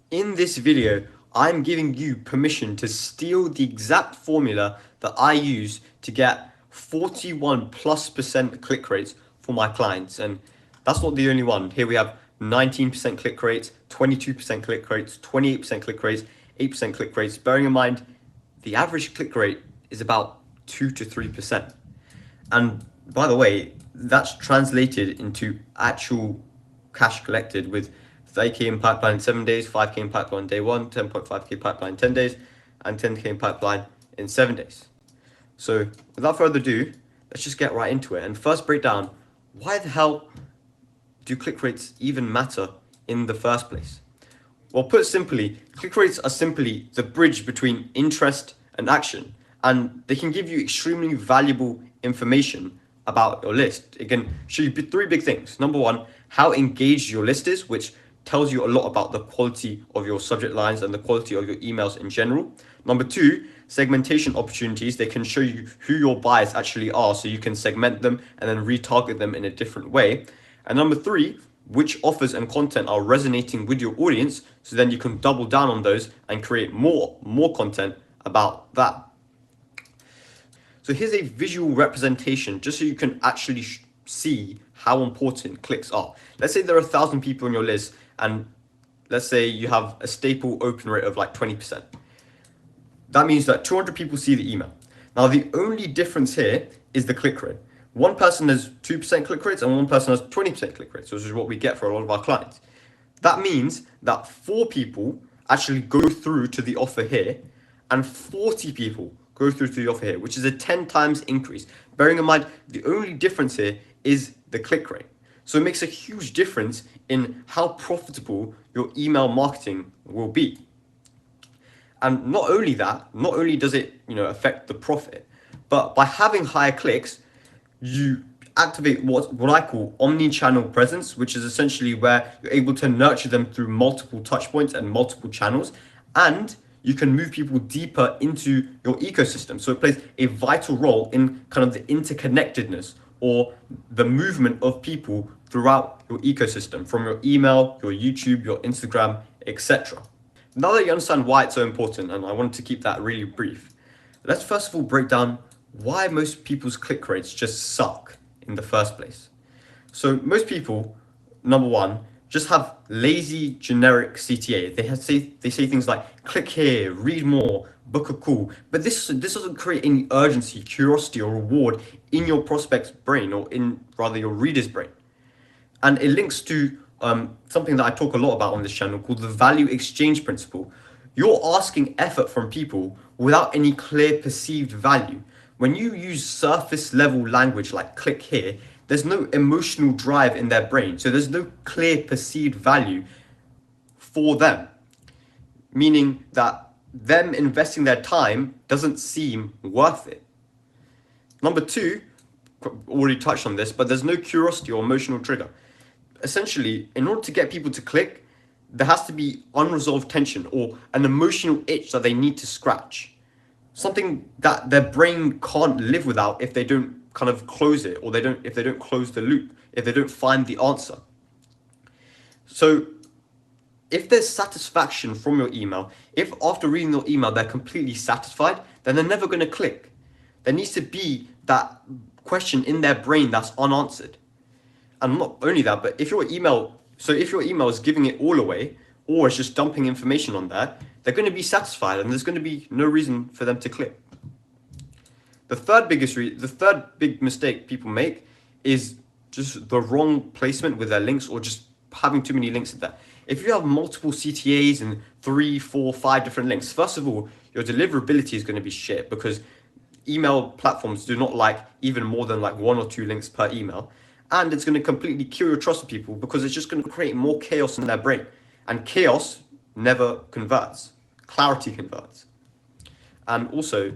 In this video, I'm giving you permission to steal the exact formula that I use to get 41+% click rates for my clients. And that's not the only one. Here we have 19% click rates, 22% click rates, 28% click rates, 8% click rates. Bearing in mind, the average click rate is about 2 to 3%. And by the way, that's translated into actual cash collected with 30K in pipeline in 7 days, 5K in pipeline day one, 10.5K pipeline in 10 days, and 10K in pipeline in 7 days. So without further ado, let's just get right into it and first break down why the hell do click rates even matter in the first place? Well, put simply, click rates are simply the bridge between interest and action, and they can give you extremely valuable information about your list. It can show you three big things. Number one, how engaged your list is, which tells you a lot about the quality of your subject lines and the quality of your emails in general. Number two, segmentation opportunities. They can show you who your buyers actually are, so you can segment them and then retarget them in a different way. And number three, which offers and content are resonating with your audience, so then you can double down on those and create more content about that. So here's a visual representation just so you can actually see how important clicks are. Let's say there are 1,000 people on your list, and let's say you have a staple open rate of like 20%. That means that 200 people see the email. Now, the only difference here is the click rate. One person has 2% click rates and one person has 20% click rates, which is what we get for a lot of our clients. That means that 4 people actually go through to the offer here and 40 people go through to the offer here, which is a 10 times increase. Bearing in mind, the only difference here is the click rate. So it makes a huge difference in how profitable your email marketing will be. And not only that, not only does it, affect the profit, but by having higher clicks, you activate what I call omni-channel presence, which is essentially where you're able to nurture them through multiple touch points and multiple channels, and you can move people deeper into your ecosystem. So it plays a vital role in kind of the interconnectedness or the movement of people throughout your ecosystem, from your email, your YouTube, your Instagram, etc. Now that you understand why it's so important, and I wanted to keep that really brief, let's first of all break down why most people's click rates just suck in the first place. So most people, number one, just have lazy generic CTA. They say things like click here, read more, book a call, but this doesn't create any urgency, curiosity, or reward in your prospect's brain, or in rather your reader's brain. And it links to something that I talk a lot about on this channel called the value exchange principle. You're asking effort from people without any clear perceived value. When you use surface level language like click here, there's no emotional drive in their brain. So there's no clear perceived value for them, meaning that them investing their time doesn't seem worth it. Number two, already touched on this, but there's no curiosity or emotional trigger. Essentially, in order to get people to click, there has to be unresolved tension or an emotional itch that they need to scratch. Something that their brain can't live without if they don't kind of close it, or if they don't close the loop, if they don't find the answer. So if there's satisfaction from your email, if after reading your email they're completely satisfied, then they're never going to click. There needs to be that question in their brain that's unanswered. And not only that, but if your email is giving it all away, or it's just dumping information on there, they're going to be satisfied and there's going to be no reason for them to click. The third big mistake people make is just the wrong placement with their links, or just having too many links in there. If you have multiple CTAs and 3, 4, 5 different links, first of all, your deliverability is going to be shit, because email platforms do not like even more than like 1 or 2 links per email. And it's going to completely kill your trust with people, because it's just going to create more chaos in their brain. And chaos never converts. Clarity converts. And also,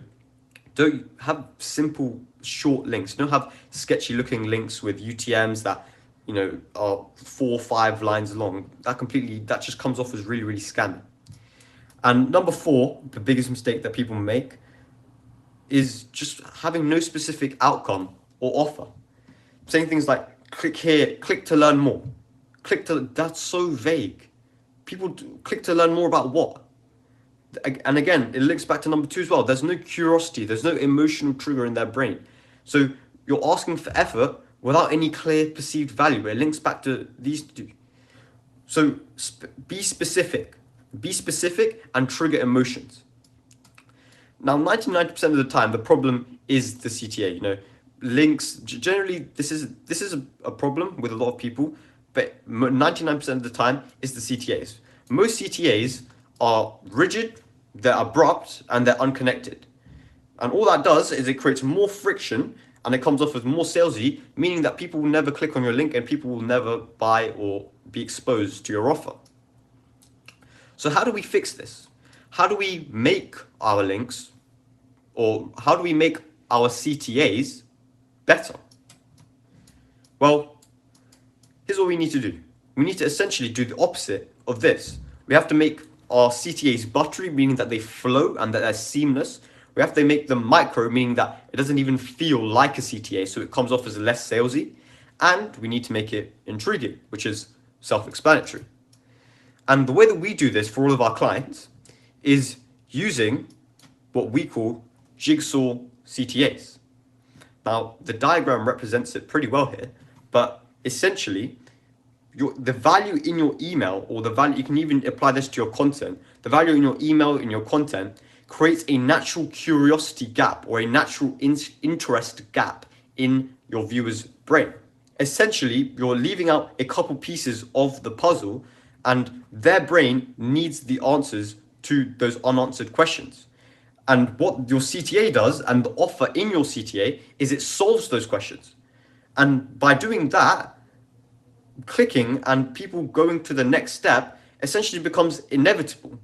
don't have simple, short links. Don't have sketchy looking links with UTMs that, are 4 or 5 lines long. That just comes off as really, really scammy. And number 4, the biggest mistake that people make is just having no specific outcome or offer. Saying things like click here, click to learn more. That's so vague. People click to learn more about what? And again, it links back to number 2 as well. There's no curiosity, there's no emotional trigger in their brain. So you're asking for effort without any clear perceived value. It links back to these two. So be specific. Be specific and trigger emotions. Now, 99% of the time, the problem is the CTA. You know, links. Generally, this is a problem with a lot of people, but 99% of the time, is the CTAs. Most CTAs are rigid, they're abrupt, and they're unconnected. And all that does is it creates more friction, and it comes off as more salesy, meaning that people will never click on your link and people will never buy or be exposed to your offer. So how do we fix this? How do we make our links, or how do we make our CTAs better? Well, here's what we need to do. We need to essentially do the opposite of this. We have to make our CTAs buttery, meaning that they flow and that they're seamless. We have to make them micro, meaning that it doesn't even feel like a CTA, so it comes off as less salesy. And we need to make it intriguing, which is self-explanatory. And the way that we do this for all of our clients is using what we call jigsaw CTAs. Now, the diagram represents it pretty well here, but essentially, the value in your email, or the value, you can even apply this to your content, the value in your email, in your content, creates a natural curiosity gap or a natural interest gap in your viewer's brain. Essentially, you're leaving out a couple pieces of the puzzle, and their brain needs the answers to those unanswered questions. And what your CTA does, and the offer in your CTA, is it solves those questions. And by doing that, clicking and people going to the next step essentially becomes inevitable,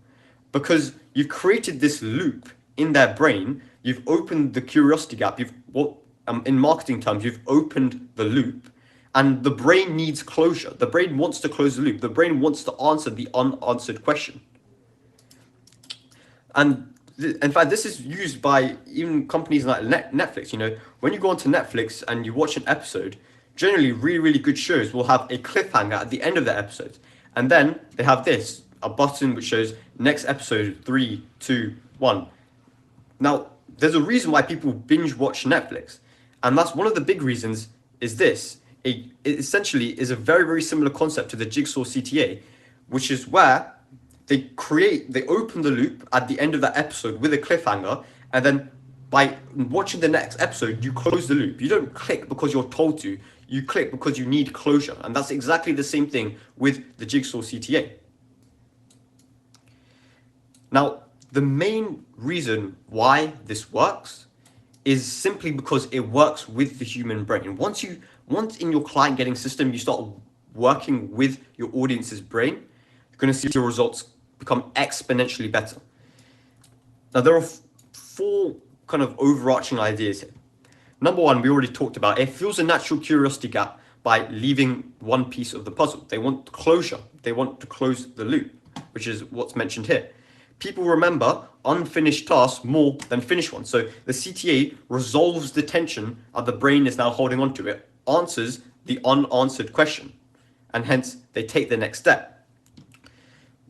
because you've created this loop in their brain. You've opened the curiosity gap. In marketing terms, you've opened the loop, and the brain needs closure. The brain wants to close the loop. The brain wants to answer the unanswered question. And in fact, this is used by even companies like Netflix. You know, when you go onto Netflix and you watch an episode, generally really, really good shows will have a cliffhanger at the end of the episode. And then they have a button which shows next episode, 3, 2, 1. Now, there's a reason why people binge watch Netflix. And that's one of the big reasons is this. It essentially is a very, very similar concept to the jigsaw CTA, which is where they open the loop at the end of that episode with a cliffhanger, and then by watching the next episode, you close the loop. You don't click because you're told to, you click because you need closure. And that's exactly the same thing with the jigsaw CTA. Now, the main reason why this works is simply because it works with the human brain. Once in your client getting system, you start working with your audience's brain, you're going to see your results become exponentially better. Now, there are 4 kind of overarching ideas here. Number 1, we already talked about. It fills a natural curiosity gap by leaving one piece of the puzzle. They want closure. They want to close the loop, which is what's mentioned here. People remember unfinished tasks more than finished ones. So the CTA resolves the tension that the brain is now holding on to. It answers the unanswered question, and hence they take the next step.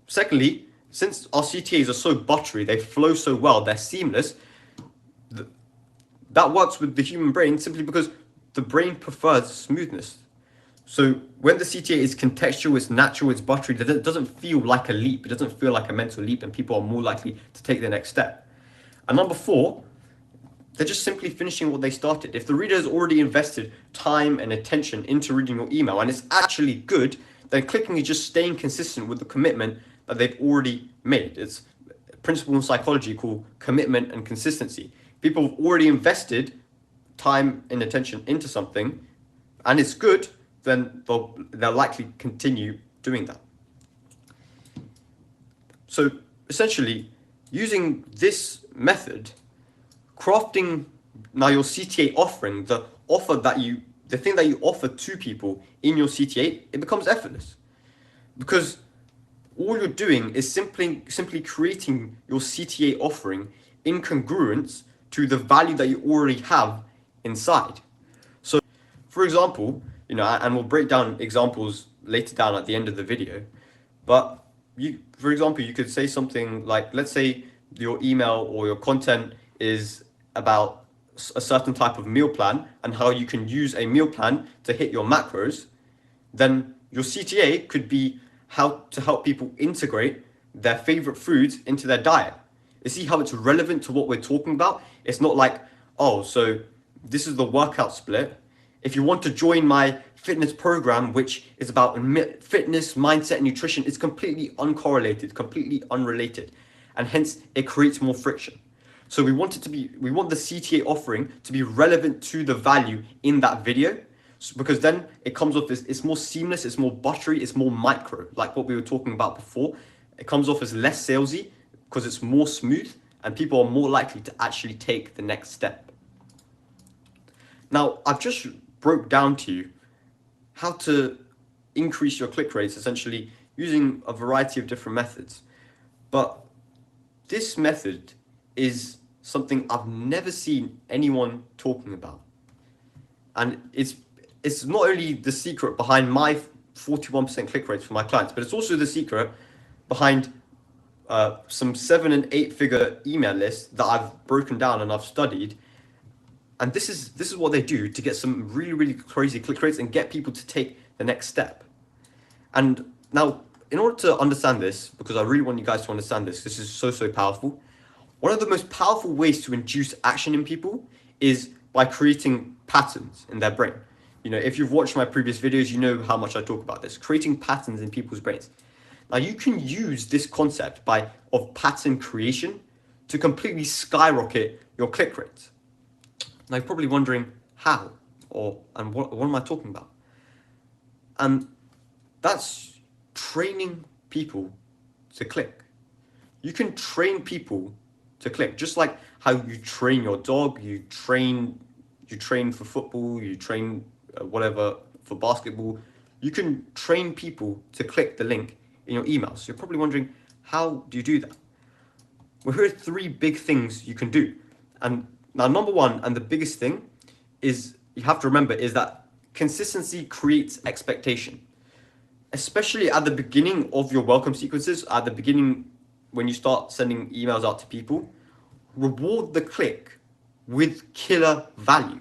Secondly, since our CTAs are so buttery, they flow so well, they're seamless, that works with the human brain simply because the brain prefers smoothness. So when the CTA is contextual, it's natural, it's buttery, it doesn't feel like a leap, it doesn't feel like a mental leap, and people are more likely to take the next step. And number 4, they're just simply finishing what they started. If the reader has already invested time and attention into reading your email and it's actually good, then clicking is just staying consistent with the commitment that they've already made. It's a principle in psychology called commitment and consistency. People have already invested time and attention into something, and it's good, then they'll likely continue doing that. So essentially, using this method, crafting now your CTA offering, the thing that you offer to people in your CTA, it becomes effortless, because all you're doing is simply creating your CTA offering in congruence to the value that you already have inside. So, for example, and we'll break down examples later down at the end of the video, but for example, you could say something like, let's say your email or your content is about a certain type of meal plan and how you can use a meal plan to hit your macros. Then your CTA could be how to help people integrate their favorite foods into their diet. You see how it's relevant to what we're talking about? It's not like, oh, so this is the workout split. If you want to join my fitness program, which is about fitness, mindset, and nutrition, it's completely uncorrelated, completely unrelated. And hence it creates more friction. So we want the CTA offering to be relevant to the value in that video, because then it comes off as, it's more seamless, it's more buttery, it's more micro, like what we were talking about before. It comes off as less salesy because it's more smooth and people are more likely to actually take the next step. Now, I've just broke down to you how to increase your click rates, essentially using a variety of different methods. But this method is something I've never seen anyone talking about. And it's not only the secret behind my 41% click rates for my clients, but it's also the secret behind some 7 and 8 figure email lists that I've broken down and I've studied. And this is what they do to get some really, really crazy click rates and get people to take the next step. And now, in order to understand this, because I really want you guys to understand this is so, so powerful. One of the most powerful ways to induce action in people is by creating patterns in their brain. You know, if you've watched my previous videos, you know how much I talk about this, creating patterns in people's brains. Now, you can use this concept of pattern creation to completely skyrocket your click rates. Now, you're probably wondering how and what am I talking about? And that's training people to click. You can train people to click, just like how you train your dog, you train for football, you train whatever for basketball. You can train people to click the link in your emails. So you're probably wondering, how do you do that? Well, here are 3 big things you can do. And now, number 1, and the biggest thing is you have to remember, is that consistency creates expectation. Especially at the beginning of your welcome sequences, at the beginning when you start sending emails out to people, reward the click with killer value.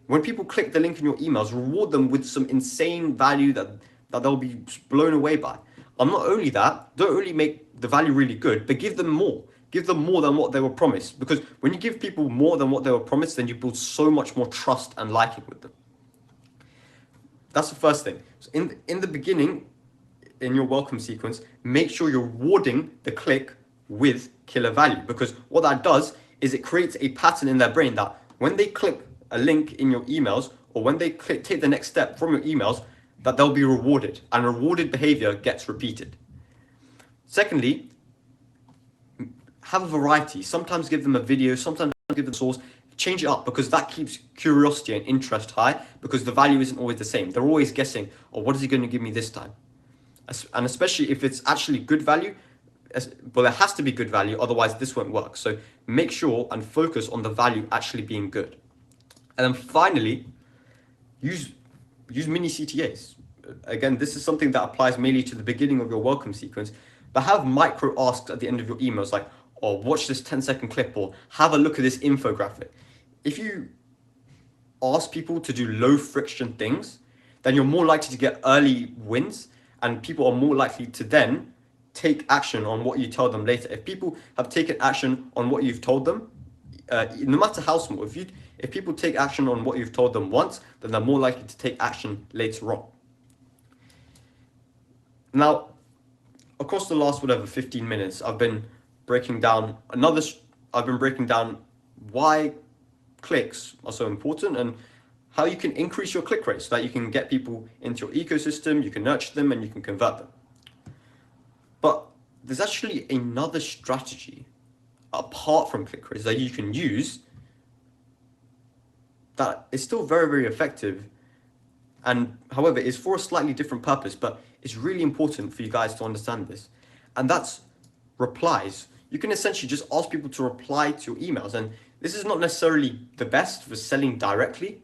When people click the link in your emails, reward them with some insane value that they'll be blown away by. And not only that, don't only make the value really good, but give them more. Give them more than what they were promised. Because when you give people more than what they were promised, then you build so much more trust and liking with them. That's the first thing. So in the beginning, in your welcome sequence, make sure you're rewarding the click with killer value. Because what that does is it creates a pattern in their brain that when they click a link in your emails, or when they take the next step from your emails, that they'll be rewarded, and rewarded behavior gets repeated. Secondly, have a variety. Sometimes give them a video, sometimes give them a source, change it up, because that keeps curiosity and interest high, because the value isn't always the same. They're always guessing, oh, what is he going to give me this time? And especially if it's actually good value, well, it has to be good value, otherwise this won't work. So make sure and focus on the value actually being good. And then finally, use mini CTAs. Again, this is something that applies mainly to the beginning of your welcome sequence, but have micro asks at the end of your emails, like, oh, watch this 10-second clip, or have a look at this infographic. If you ask people to do low friction things, then you're more likely to get early wins, and people are more likely to then take action on what you tell them later. If people have taken action on what you've told them, no matter how small, if people take action on what you've told them once, then they're more likely to take action later on. Now, across the last 15 minutes, I've been breaking down why clicks are so important and how you can increase your click rate so that you can get people into your ecosystem, you can nurture them, and you can convert them. But there's actually another strategy apart from click rates that you can use that is still very, very effective, and however, it's for a slightly different purpose, but it's really important for you guys to understand this. And that's replies. You can essentially just ask people to reply to your emails, and this is not necessarily the best for selling directly,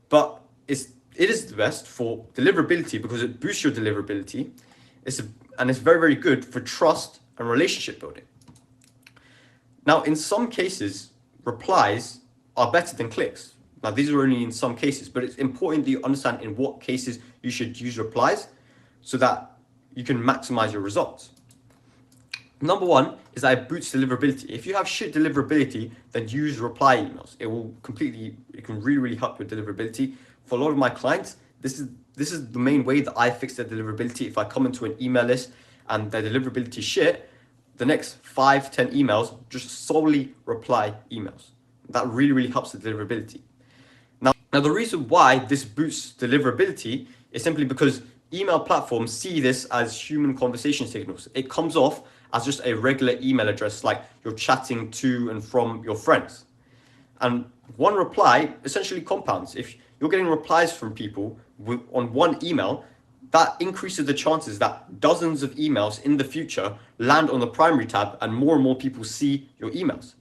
but it is the best for deliverability because it boosts your deliverability. and it's very, very good for trust and relationship building. Now, in some cases, replies are better than clicks. Now, these are only in some cases, but it's important that you understand in what cases you should use replies so that you can maximize your results. Number one is that it boosts deliverability. If you have shit deliverability, then use reply emails. It can really, really help your deliverability. For a lot of my clients, this is the main way that I fix their deliverability. If I come into an email list and their deliverability is shit, the next 5-10 emails, just solely reply emails. That really, really helps the deliverability. Now, the reason why this boosts deliverability is simply because email platforms see this as human conversation signals. It comes off as just a regular email address, like you're chatting to and from your friends. And one reply essentially compounds. If you're getting replies from people on one email, that increases the chances that dozens of emails in the future land on the primary tab and more people see your emails.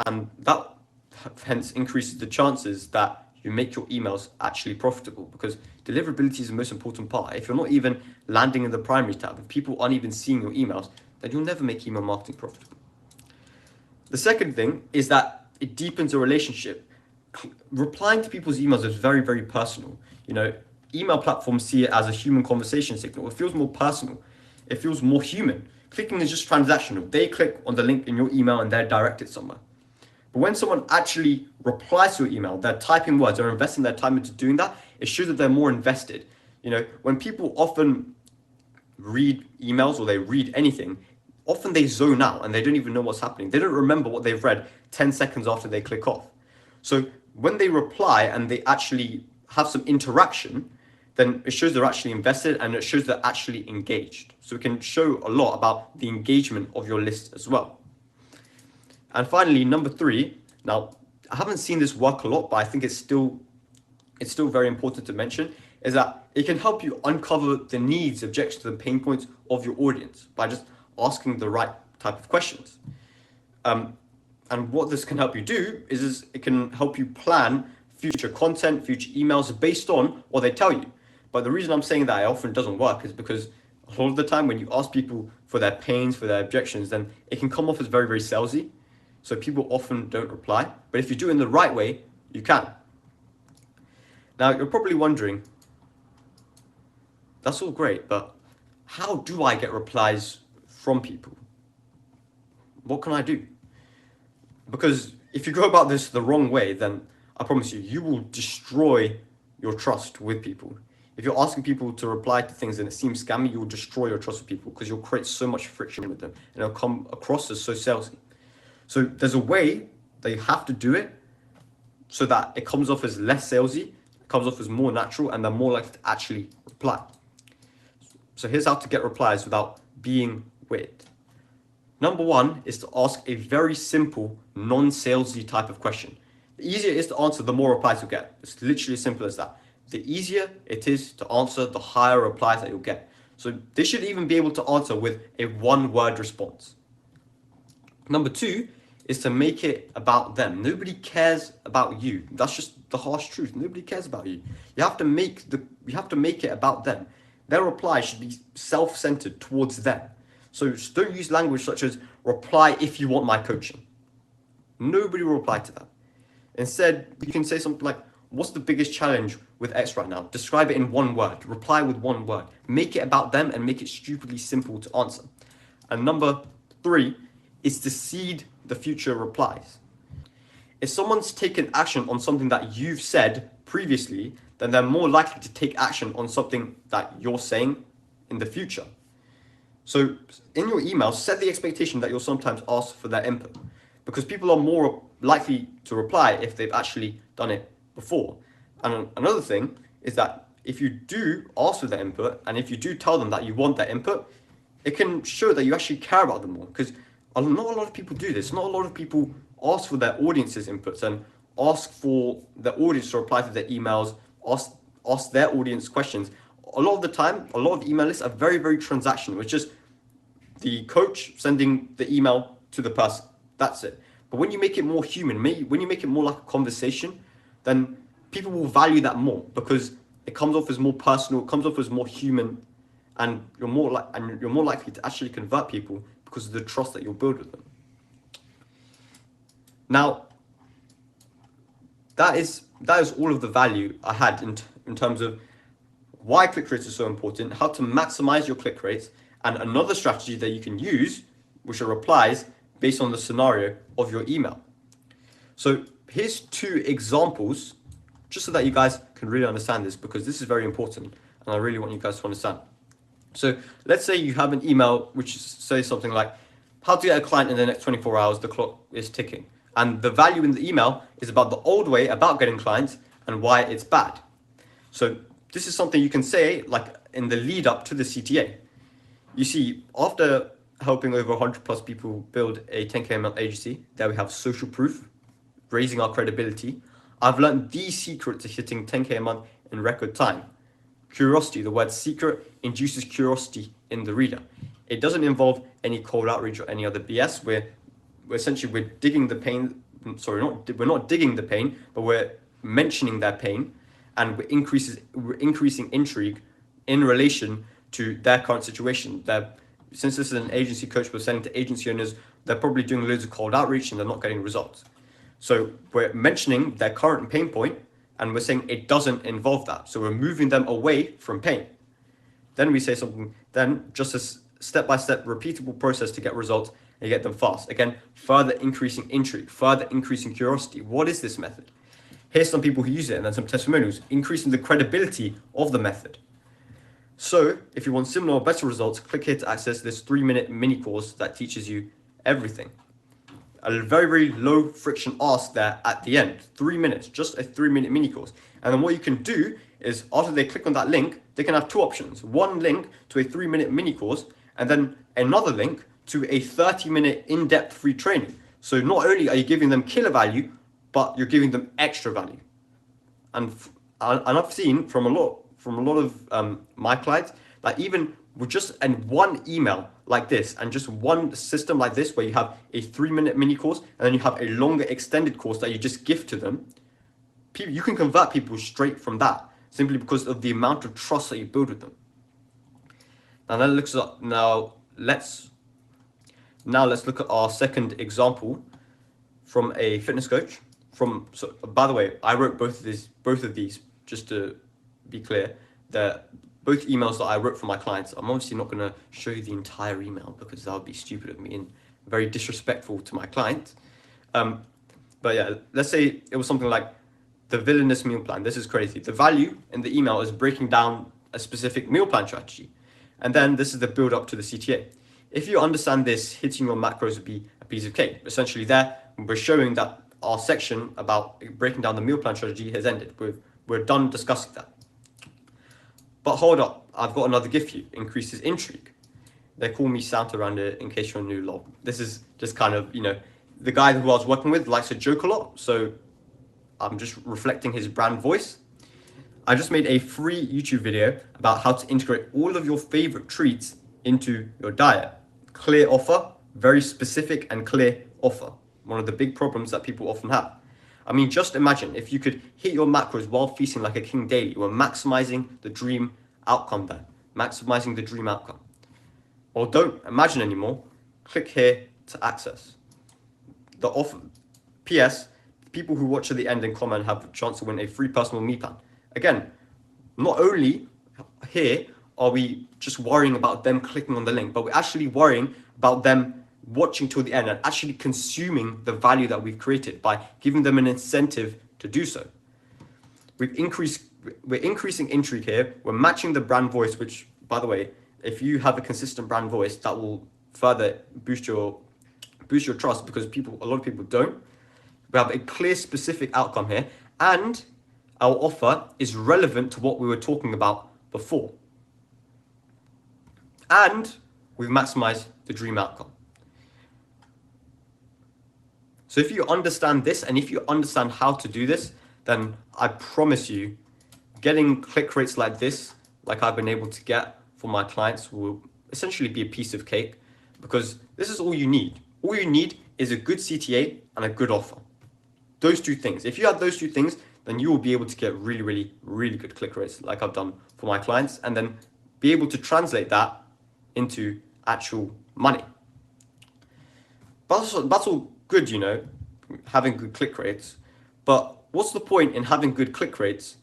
And that hence increases the chances that you make your emails actually profitable, because deliverability is the most important part. If you're not even landing in the primary tab, if people aren't even seeing your emails, then you'll never make email marketing profitable. The second thing is that it deepens a relationship. Replying to people's emails is very, very personal. Email platforms see it as a human conversation signal. It feels more personal. It feels more human. Clicking is just transactional. They click on the link in your email and they're directed somewhere. But when someone actually replies to your email, they're typing words, they're investing their time into doing that, it shows that they're more invested. When people often read emails or they read anything, often they zone out and they don't even know what's happening. They don't remember what they've read 10 seconds after they click off. So when they reply and they actually have some interaction, then it shows they're actually invested and it shows they're actually engaged. So it can show a lot about the engagement of your list as well. And finally, number 3, now I haven't seen this work a lot, but I think it's still very important to mention, is that it can help you uncover the needs, objections, and pain points of your audience by just asking the right type of questions. And what this can help you do is it can help you plan future content, future emails based on what they tell you. But the reason I'm saying that it often doesn't work is because a lot of the time when you ask people for their pains, for their objections, then it can come off as very, very salesy. So people often don't reply. But if you do it in the right way, you can. Now, you're probably wondering, that's all great, but how do I get replies from people? What can I do? Because if you go about this the wrong way, then I promise you will destroy your trust with people. If you're asking people to reply to things and it seems scammy, you'll destroy your trust with people because you'll create so much friction with them and it'll come across as so salesy. So there's a way that you have to do it so that it comes off as less salesy, it comes off as more natural, and they're more likely to actually reply. So here's how to get replies without being weird. Number 1 is to ask a very simple, non-salesy type of question. The easier it is to answer, the more replies you'll get. It's literally as simple as that. The easier it is to answer, the higher replies that you'll get. So they should even be able to answer with a 1-word response. Number 2 is to make it about them. Nobody cares about you. That's just the harsh truth. Nobody cares about you. You have to make it about them. Their reply should be self-centered towards them. So just don't use language such as reply if you want my coaching. Nobody will reply to that. Instead, you can say something like, what's the biggest challenge with X right now? Describe it in 1 word. Reply with 1 word. Make it about them and make it stupidly simple to answer. And number 3 is to seed the future replies. If someone's taken action on something that you've said previously, then they're more likely to take action on something that you're saying in the future. So in your email, set the expectation that you'll sometimes ask for their input, because people are more likely to reply if they've actually done it before. And another thing is that if you do ask for their input, and if you do tell them that you want their input, it can show that you actually care about them more, because not a lot of people do this. Not a lot of people ask for their audience's inputs and ask for the audience to reply to their emails, ask their audience questions. A lot of the time, a lot of email lists are very, very transactional. It's just the coach sending the email to the person. That's it. But when you make it more human, when you make it more like a conversation, then people will value that more because it comes off as more personal, it comes off as more human, and you're more likely to actually convert people because of the trust that you'll build with them. Now, that is all of the value I had in terms of why click rates are so important, how to maximize your click rates, and another strategy that you can use, which are replies based on the scenario of your email. So here's 2 examples, just so that you guys can really understand this, because this is very important, and I really want you guys to understand. So let's say you have an email which says something like, how to get a client in the next 24 hours, the clock is ticking. And the value in the email is about the old way about getting clients and why it's bad. So this is something you can say like in the lead up to the CTA. You see, after helping over 100 plus people build a 10K a month agency, there we have social proof, raising our credibility. I've learned the secret to hitting 10K a month in record time. Curiosity, the word secret induces curiosity in the reader. It doesn't involve any cold outreach or any other BS. We're digging the pain. Sorry, we're not digging the pain, but we're mentioning their pain, and we're increasing intrigue in relation to their current situation. Since this is an agency coach, we're selling to agency owners. They're probably doing loads of cold outreach and they're not getting results. So we're mentioning their current pain point, and we're saying it doesn't involve that. So we're moving them away from pain. Then we say something, then just a step-by-step repeatable process to get results and get them fast. Again, further increasing intrigue, further increasing curiosity. What is this method? Here's some people who use it, and then some testimonials, increasing the credibility of the method. So if you want similar or better results, click here to access this 3-minute mini course that teaches you everything. A very, very low friction ask there at the end, 3 minutes, just a 3-minute mini course. And then what you can do is after they click on that link, they can have 2 options. One link to a 3-minute mini course, and then another link to a 30-minute in-depth free training. So not only are you giving them killer value, but you're giving them extra value. And I've seen from a lot of my clients that even with just one email like this and just one system like this, where you have a 3-minute mini course and then you have a longer extended course that you just gift to them, you can convert people straight from that simply because of the amount of trust that you build with them. Now let's look at our second example from a fitness coach. By the way, I wrote both of these just to be clear. They're both emails that I wrote for my clients. I'm obviously not going to show you the entire email because that would be stupid of me and very disrespectful to my client. But yeah, let's say it was something like the villainous meal plan. This is crazy. The value in the email is breaking down a specific meal plan strategy. And then this is the build up to the CTA. If you understand this, hitting your macros would be a piece of cake. Essentially there, we're showing that our section about breaking down the meal plan strategy has ended. We're done discussing that. But hold up, I've got another gift for you. Increases intrigue. They call me Santa around it, in case you're new, lol. This is just kind of, the guy who I was working with likes to joke a lot, so I'm just reflecting his brand voice. I just made a free YouTube video about how to integrate all of your favorite treats into your diet. Clear offer, very specific and clear offer. One of the big problems that people often have. I mean, just imagine if you could hit your macros while feasting like a king daily. You are maximizing the dream outcome there. Maximizing the dream outcome. Or don't imagine anymore. Click here to access. The offer. PS, people who watch at the end and comment have a chance to win a free personal me plan. Again, not only here are we just worrying about them clicking on the link, but we're actually worrying about them watching till the end and actually consuming the value that we've created by giving them an incentive to do so. We're increasing intrigue here. We're matching the brand voice, which, by the way, if you have a consistent brand voice, that will further boost your trust, because a lot of people don't. We have a clear, specific outcome here, and our offer is relevant to what we were talking about before. And we've maximized the dream outcome. So if you understand this, and if you understand how to do this, then I promise you, getting click rates like this, like I've been able to get for my clients, will essentially be a piece of cake, because this is all you need. All you need is a good CTA and a good offer. Those 2 things. If you have those 2 things, then you will be able to get really, really, really good click rates like I've done for my clients. And then be able to translate that into actual money. That's all good, you know, having good click rates. But what's the point in having good click rates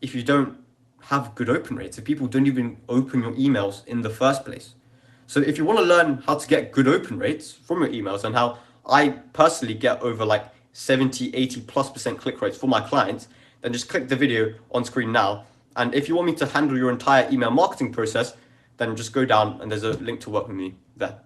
if you don't have good open rates, if people don't even open your emails in the first place? So if you want to learn how to get good open rates from your emails, and how I personally get over like 70, 80+% click rates for my clients, then just click the video on screen now. And if you want me to handle your entire email marketing process, then just go down and there's a link to work with me there.